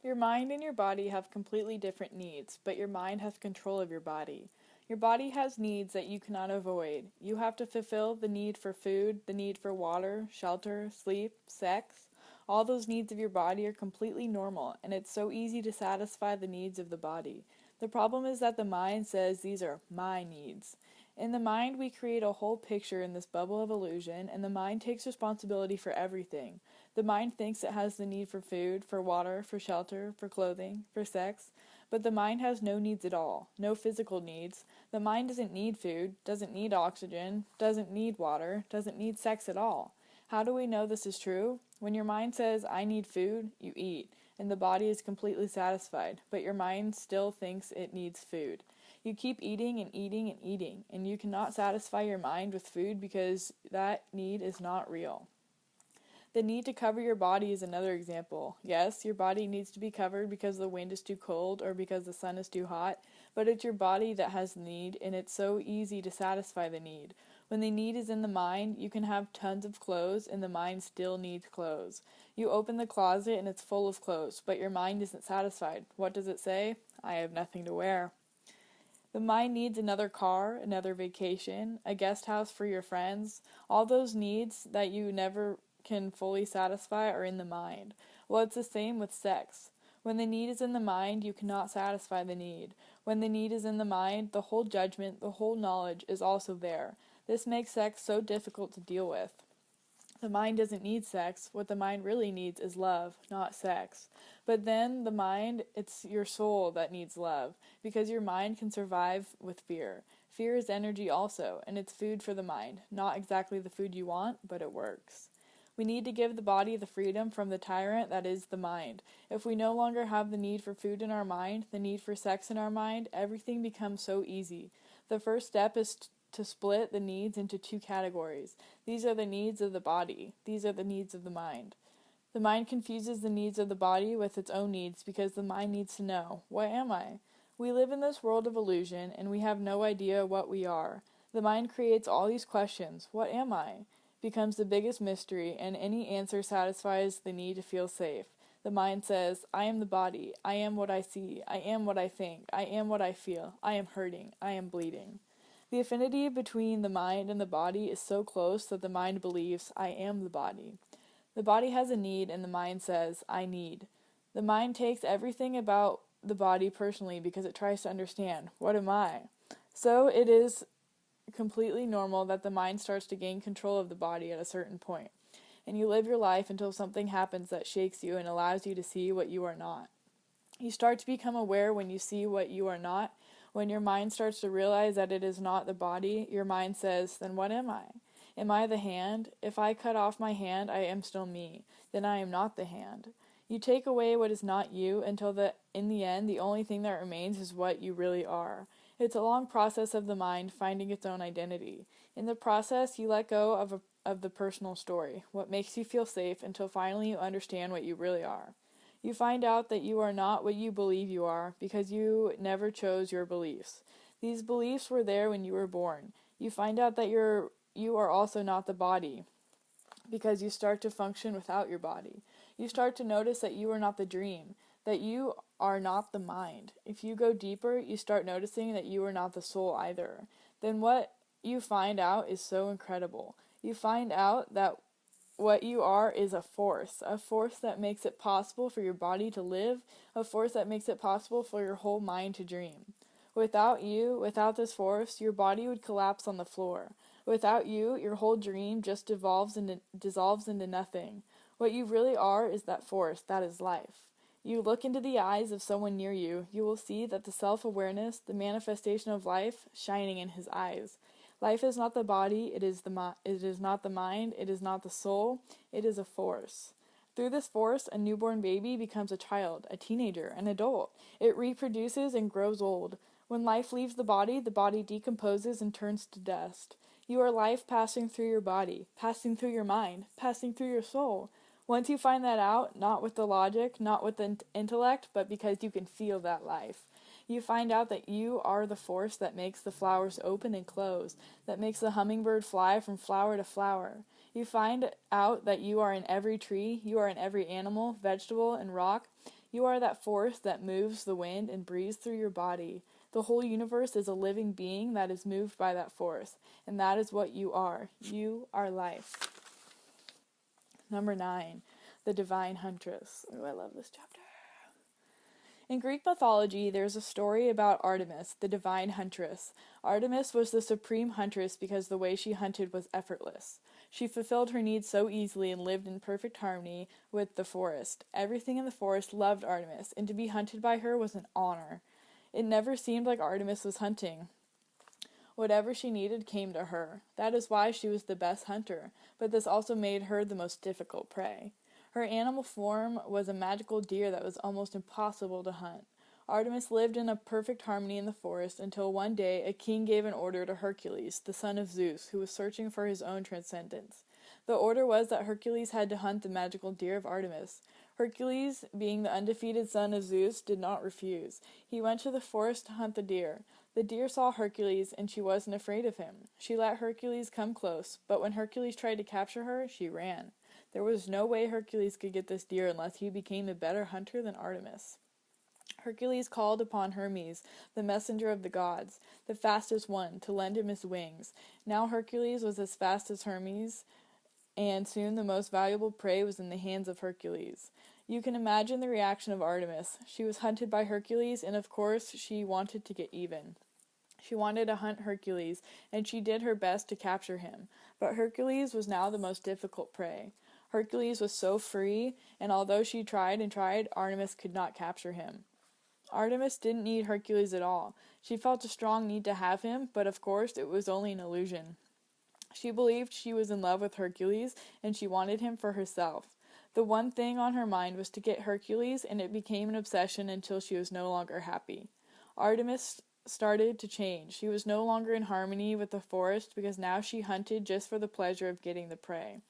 Your mind and your body have completely different needs, but your mind has control of your body. Your body has needs that you cannot avoid. You have to fulfill the need for food, the need for water, shelter, sleep, sex. All those needs of your body are completely normal, and it's so easy to satisfy the needs of the body. The problem is that the mind says these are my needs. In the mind, we create a whole picture in this bubble of illusion, and the mind takes responsibility for everything. The mind thinks it has the need for food, for water, for shelter, for clothing, for sex, but the mind has no needs at all, no physical needs. The mind doesn't need food, doesn't need oxygen, doesn't need water, doesn't need sex at all. How do we know this is true? When your mind says, I need food, you eat, and the body is completely satisfied, but your mind still thinks it needs food. You keep eating and eating and eating, and you cannot satisfy your mind with food because that need is not real. The need to cover your body is another example. Yes, your body needs to be covered because the wind is too cold or because the sun is too hot, but it's your body that has the need, and it's so easy to satisfy the need. When the need is in the mind, you can have tons of clothes, and the mind still needs clothes. You open the closet and it's full of clothes, but your mind isn't satisfied. What does it say? I have nothing to wear. The mind needs another car, another vacation, a guest house for your friends. All those needs that you never can fully satisfy are in the mind. Well, it's the same with sex. When the need is in the mind, you cannot satisfy the need. When the need is in the mind, the whole judgment, the whole knowledge is also there. This makes sex so difficult to deal with. The mind doesn't need sex. What the mind really needs is love, not sex. But then the mind, it's your soul that needs love, because your mind can survive with fear. Fear is energy also, and it's food for the mind. Not exactly the food you want, but it works. We need to give the body the freedom from the tyrant that is the mind. If we no longer have the need for food in our mind, the need for sex in our mind, everything becomes so easy. The first step is to split the needs into two categories. These are the needs of the body. These are the needs of the mind. The mind confuses the needs of the body with its own needs because the mind needs to know, what am I? We live in this world of illusion and we have no idea what we are. The mind creates all these questions. What am I? Becomes the biggest mystery, and any answer satisfies the need to feel safe. The mind says, I am the body. I am what I see. I am what I think. I am what I feel. I am hurting. I am bleeding. The affinity between the mind and the body is so close that the mind believes, I am the body. The body has a need, and the mind says, I need. The mind takes everything about the body personally because it tries to understand, what am I? So it is completely normal that the mind starts to gain control of the body at a certain point, and you live your life until something happens that shakes you and allows you to see what you are not. You start to become aware when you see what you are not. When your mind starts to realize that it is not the body, your mind says, then what am I? Am I the hand? If I cut off my hand, I am still me. Then I am not the hand. You take away what is not you until in the end, the only thing that remains is what you really are. It's a long process of the mind finding its own identity. In the process, you let go of the personal story, what makes you feel safe, until finally you understand what you really are. You find out that you are not what you believe you are because you never chose your beliefs. These beliefs were there when you were born. You find out that you are also not the body because you start to function without your body. You start to notice that you are not the dream, that you are not the mind. If you go deeper, you start noticing that you are not the soul either. Then what you find out is so incredible. You find out that what you are is a force that makes it possible for your body to live, a force that makes it possible for your whole mind to dream. Without you, without this force, your body would collapse on the floor. Without you, your whole dream just dissolves into nothing. What you really are is that force, that is life. You look into the eyes of someone near you, you will see that the self-awareness, the manifestation of life, shining in his eyes. Life is not the body, it is not the mind, it is not the soul, it is a force. Through this force, a newborn baby becomes a child, a teenager, an adult. It reproduces and grows old. When life leaves the body decomposes and turns to dust. You are life passing through your body, passing through your mind, passing through your soul. Once you find that out, not with the logic, not with the intellect, but because you can feel that life, you find out that you are the force that makes the flowers open and close, that makes the hummingbird fly from flower to flower. You find out that you are in every tree, you are in every animal, vegetable, and rock. You are that force that moves the wind and breathes through your body. The whole universe is a living being that is moved by that force, and that is what you are. You are life. Number 9, the Divine Huntress. Oh, I love this chapter. In Greek mythology, there's a story about Artemis, the divine huntress. Artemis was the supreme huntress because the way she hunted was effortless. She fulfilled her needs so easily and lived in perfect harmony with the forest. Everything in the forest loved Artemis, and to be hunted by her was an honor. It never seemed like Artemis was hunting. Whatever she needed came to her. That is why she was the best hunter, but this also made her the most difficult prey. Her animal form was a magical deer that was almost impossible to hunt. Artemis lived in a perfect harmony in the forest until one day a king gave an order to Hercules, the son of Zeus, who was searching for his own transcendence. The order was that Hercules had to hunt the magical deer of Artemis. Hercules, being the undefeated son of Zeus, did not refuse. He went to the forest to hunt the deer. The deer saw Hercules, and she wasn't afraid of him. She let Hercules come close, but when Hercules tried to capture her, she ran. There was no way Hercules could get this deer unless he became a better hunter than Artemis. Hercules called upon Hermes, the messenger of the gods, the fastest one, to lend him his wings. Now Hercules was as fast as Hermes, and soon the most valuable prey was in the hands of Hercules. You can imagine the reaction of Artemis. She was hunted by Hercules, and of course she wanted to get even. She wanted to hunt Hercules, and she did her best to capture him. But Hercules was now the most difficult prey. Hercules was so free, and although she tried and tried, Artemis could not capture him. Artemis didn't need Hercules at all. She felt a strong need to have him, but of course it was only an illusion. She believed she was in love with Hercules, and she wanted him for herself. The one thing on her mind was to get Hercules, and it became an obsession until she was no longer happy. Artemis started to change. She was no longer in harmony with the forest because now she hunted just for the pleasure of getting the prey.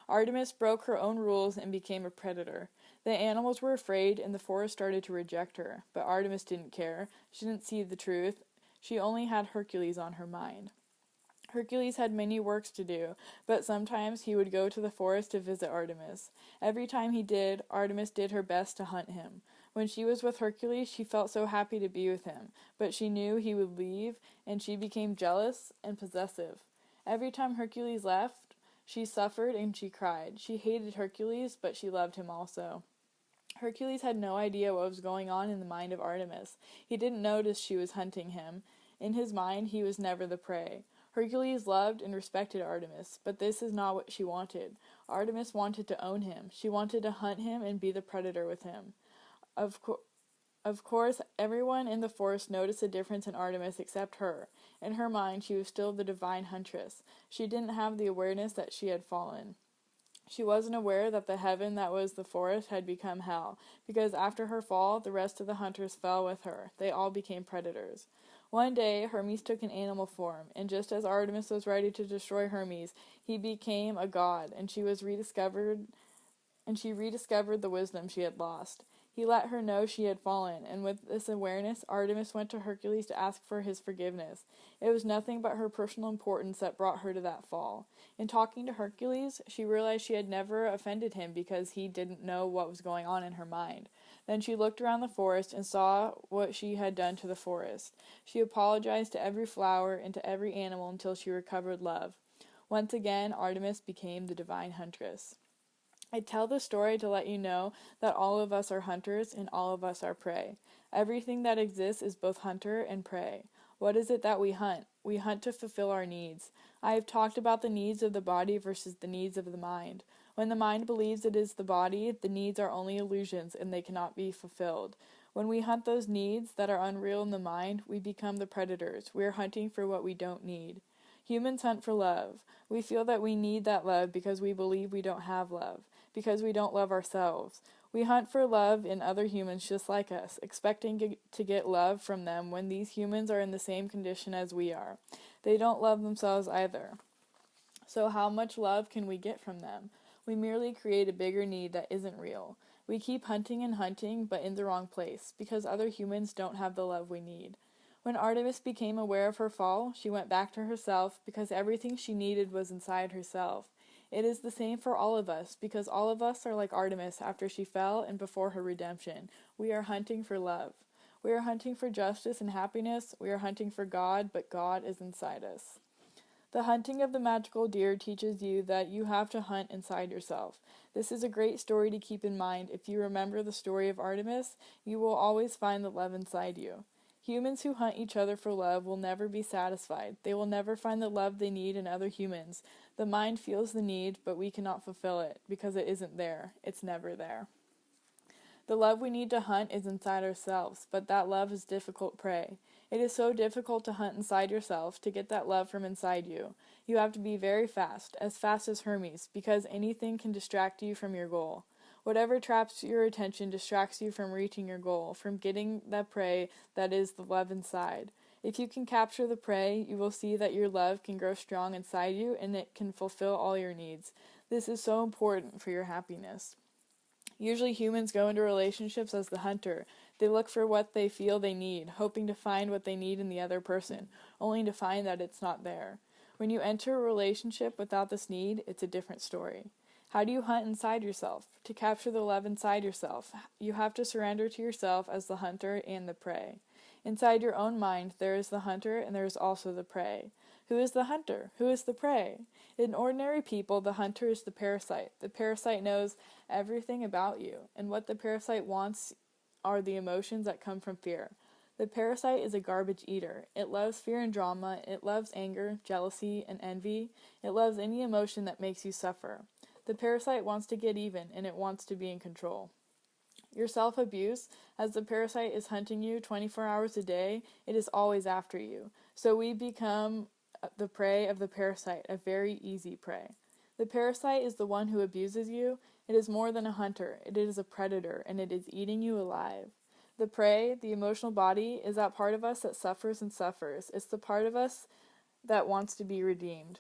Artemis broke her own rules and became a predator. The animals were afraid, and the forest started to reject her. But Artemis didn't care. She didn't see the truth. She only had Hercules on her mind. Hercules had many works to do, but sometimes he would go to the forest to visit Artemis. Every time he did, Artemis did her best to hunt him. When she was with Hercules, she felt so happy to be with him, but she knew he would leave, and she became jealous and possessive. Every time Hercules left, she suffered and she cried. She hated Hercules, but she loved him also. Hercules had no idea what was going on in the mind of Artemis. He didn't notice she was hunting him. In his mind, he was never the prey. Hercules loved and respected Artemis, but this is not what she wanted. Artemis wanted to own him. She wanted to hunt him and be the predator with him. Of course, everyone in the forest noticed a difference in Artemis except her. In her mind, she was still the divine huntress. She didn't have the awareness that she had fallen. She wasn't aware that the heaven that was the forest had become hell, because after her fall, the rest of the hunters fell with her. They all became predators. One day, Hermes took an animal form, and just as Artemis was ready to destroy Hermes, he became a god, and she rediscovered the wisdom she had lost. He let her know she had fallen, and with this awareness, Artemis went to Hercules to ask for his forgiveness. It was nothing but her personal importance that brought her to that fall. In talking to Hercules, she realized she had never offended him because he didn't know what was going on in her mind. Then she looked around the forest and saw what she had done to the forest. She apologized to every flower and to every animal until she recovered love. Once again, Artemis became the divine huntress. I tell this story to let you know that all of us are hunters and all of us are prey. Everything that exists is both hunter and prey. What is it that we hunt? We hunt to fulfill our needs. I have talked about the needs of the body versus the needs of the mind. When the mind believes it is the body, the needs are only illusions and they cannot be fulfilled. When we hunt those needs that are unreal in the mind, we become the predators. We are hunting for what we don't need. Humans hunt for love. We feel that we need that love because we believe we don't have love, because we don't love ourselves. We hunt for love in other humans just like us, expecting to get love from them when these humans are in the same condition as we are. They don't love themselves either. So how much love can we get from them? We merely create a bigger need that isn't real. We keep hunting and hunting, but in the wrong place, because other humans don't have the love we need. When Artemis became aware of her fall, she went back to herself because everything she needed was inside herself. It is the same for all of us, because all of us are like Artemis after she fell and before her redemption. We are hunting for love. We are hunting for justice and happiness. We are hunting for God, but God is inside us. The hunting of the magical deer teaches you that you have to hunt inside yourself. This is a great story to keep in mind. If you remember the story of Artemis, you will always find the love inside you. Humans who hunt each other for love will never be satisfied. They will never find the love they need in other humans. The mind feels the need, but we cannot fulfill it because it isn't there. It's never there. The love we need to hunt is inside ourselves, but that love is difficult prey. It is so difficult to hunt inside yourself, to get that love from inside you. You have to be very fast as Hermes, because anything can distract you from your goal. Whatever traps your attention distracts you from reaching your goal, from getting that prey that is the love inside. If you can capture the prey, you will see that your love can grow strong inside you and it can fulfill all your needs. This is so important for your happiness. Usually humans go into relationships as the hunter. They look for what they feel they need, hoping to find what they need in the other person, only to find that it's not there. When you enter a relationship without this need, it's a different story. How do you hunt inside yourself? To capture the love inside yourself, you have to surrender to yourself as the hunter and the prey. Inside your own mind, there is the hunter and there is also the prey. Who is the hunter? Who is the prey? In ordinary people, the hunter is the parasite. The parasite knows everything about you, and what the parasite wants are the emotions that come from fear. The parasite is a garbage eater. It loves fear and drama. It loves anger, jealousy, and envy. It loves any emotion that makes you suffer. The parasite wants to get even, and it wants to be in control. Your self-abuse, as the parasite is hunting you 24 hours a day, it is always after you. So we become the prey of the parasite, a very easy prey. The parasite is the one who abuses you. It is more than a hunter. It is a predator, and it is eating you alive. The prey, the emotional body, is that part of us that suffers and suffers. It's the part of us that wants to be redeemed.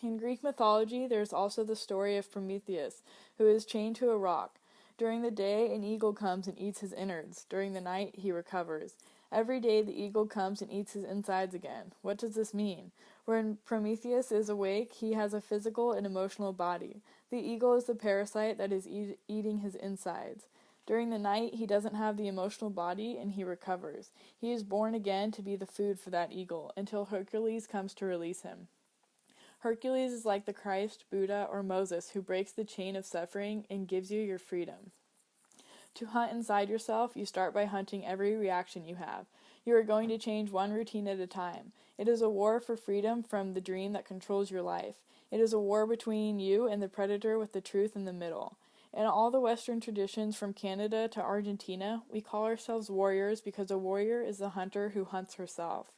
In Greek mythology, there is also the story of Prometheus, who is chained to a rock. During the day, an eagle comes and eats his innards. During the night, he recovers. Every day, the eagle comes and eats his insides again. What does this mean? When Prometheus is awake, he has a physical and emotional body. The eagle is the parasite that is eating his insides. During the night, he doesn't have the emotional body, and he recovers. He is born again to be the food for that eagle, until Hercules comes to release him. Hercules is like the Christ, Buddha, or Moses who breaks the chain of suffering and gives you your freedom. To hunt inside yourself, you start by hunting every reaction you have. You are going to change one routine at a time. It is a war for freedom from the dream that controls your life. It is a war between you and the predator with the truth in the middle. In all the Western traditions from Canada to Argentina, we call ourselves warriors because a warrior is the hunter who hunts herself.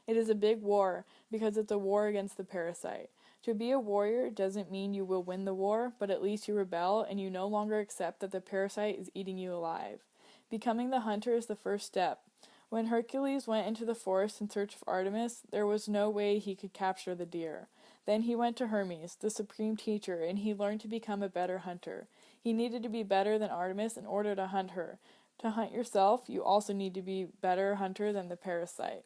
It is a big war because it's a war against the parasite. To be a warrior doesn't mean you will win the war, but at least you rebel and you no longer accept that the parasite is eating you alive. Becoming the hunter is the first step. When Hercules went into the forest in search of Artemis, there was no way he could capture the deer. Then he went to Hermes, the supreme teacher, and he learned to become a better hunter. He needed to be better than Artemis in order to hunt her. To hunt yourself, you also need to be a better hunter than the parasite.